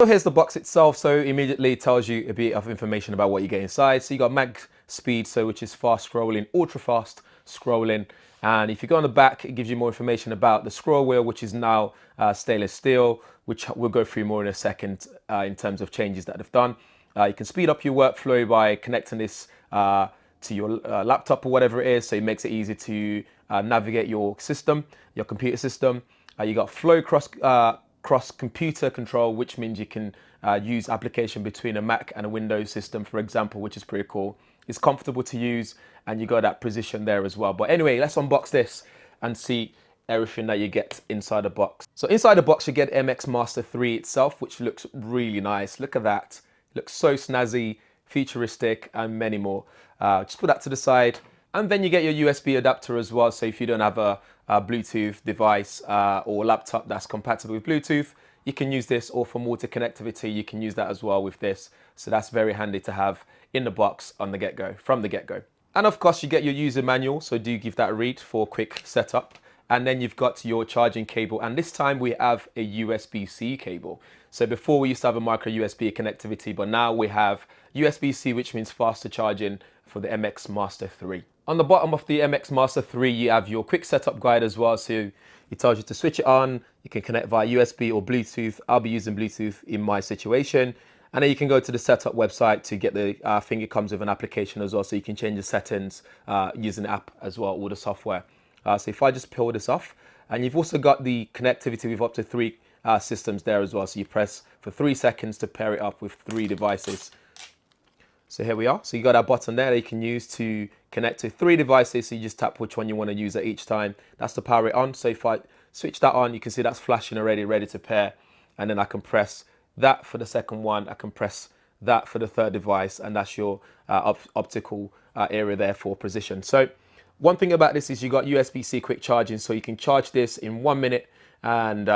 So here's the box itself. So immediately it tells you a bit of information about what you get inside. So you got mag speed, so which is fast scrolling, ultra fast scrolling. And if you go on the back, it gives you more information about the scroll wheel, which is now stainless steel, which we'll go through more in a second in terms of changes that they've done. You can speed up your workflow by connecting this to your laptop or whatever it is. So it makes it easy to navigate your system, your computer system. You got flow cross computer control, which means you can use application between a Mac and a Windows system, for example, which is pretty cool. It's comfortable to use, and you got that precision there as well. But anyway, let's unbox this and see everything that you get inside the box. So inside the box, you get MX Master 3 itself, which looks really nice. Look at that. It looks so snazzy, futuristic, and many more. Just put that to the side. And then you get your USB adapter as well. So if you don't have a Bluetooth device or laptop that's compatible with Bluetooth, you can use this, or for multi connectivity, you can use that as well with this. So that's very handy to have in the box on the get-go, from the get-go. And of course, you get your user manual. So do give that a read for quick setup. And then you've got your charging cable. And this time we have a USB-C cable. So before we used to have a micro USB connectivity, but now we have USB-C, which means faster charging for the MX Master 3. On the bottom of the MX Master 3, you have your quick setup guide as well. So it tells you to switch it on. You can connect via USB or Bluetooth. I'll be using Bluetooth in my situation. And then you can go to the setup website to get the, I think it comes with an application as well. So you can change the settings using the app as well, or the software. So if I just peel this off, and you've also got the connectivity with up to 3 systems there as well. So you press for 3 seconds to pair it up with 3 devices. So here we are. So you got that button there that you can use to connect to 3 devices. So you just tap which one you want to use at each time. That's to power it on. So if I switch that on, you can see that's flashing already, ready to pair. And then I can press that for the second one. I can press that for the third device. And that's your optical area there for precision. So one thing about this is you got USB-C quick charging. So you can charge this in 1 minute and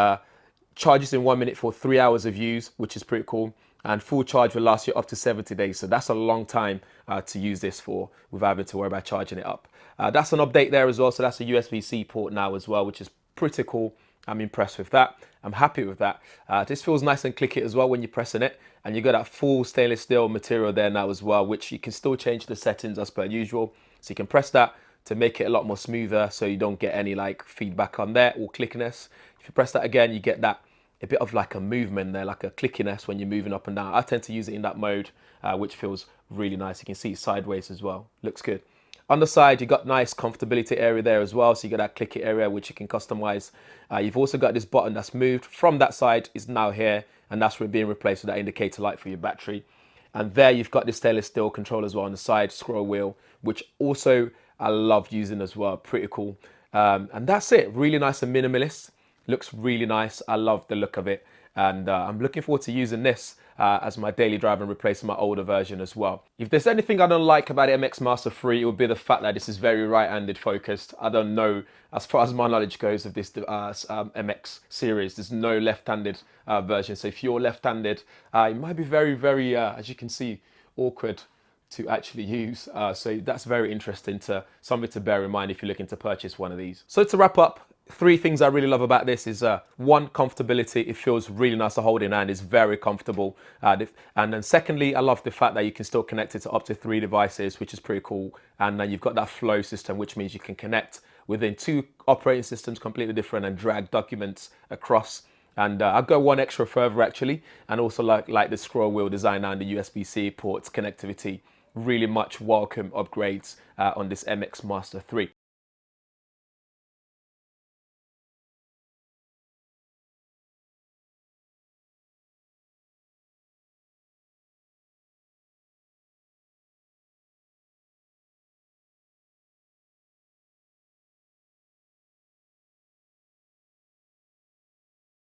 charge this in 1 minute for 3 hours of use, which is pretty cool. And full charge will last you up to 70 days. So that's a long time to use this for without having to worry about charging it up. That's an update there as well. So that's a USB-C port now as well, which is pretty cool. I'm impressed with that. I'm happy with that. This feels nice and clicky as well when you're pressing it. And you got that full stainless steel material there now as well, which you can still change the settings as per usual. So you can press that to make it a lot more smoother so you don't get any like feedback on there or clickiness. If you press that again, you get that a bit of like a movement there, like a clickiness when you're moving up and down. I tend to use it in that mode, which feels really nice. You can see it sideways as well. Looks good. On the side, you got nice comfortability area there as well. So you got that clicky area, which you can customize. You've also got this button that's moved from that side, is now here, and that's being replaced with that indicator light for your battery. And there you've got this stainless steel control as well on the side, scroll wheel, which also I love using as well. Pretty cool. And that's it. Really nice and minimalist. Looks really nice. I love the look of it. And I'm looking forward to using this as my daily driver and replacing my older version as well. If there's anything I don't like about the MX Master 3, it would be the fact that this is very right-handed focused. I don't know, as far as my knowledge goes of this MX series, there's no left-handed version. So if you're left-handed, it might be very, very, as you can see, awkward to actually use. So that's very interesting, something to bear in mind if you're looking to purchase one of these. So to wrap up, 3 things I really love about this is 1, comfortability. It feels really nice to hold in hand. It's very comfortable. And then secondly, I love the fact that you can still connect it to up to 3 devices, which is pretty cool. And then you've got that flow system, which means you can connect within 2 operating systems completely different and drag documents across. And I'll go one extra further actually, and also like the scroll wheel design and the USB-C ports connectivity. Really much welcome upgrades on this MX Master 3.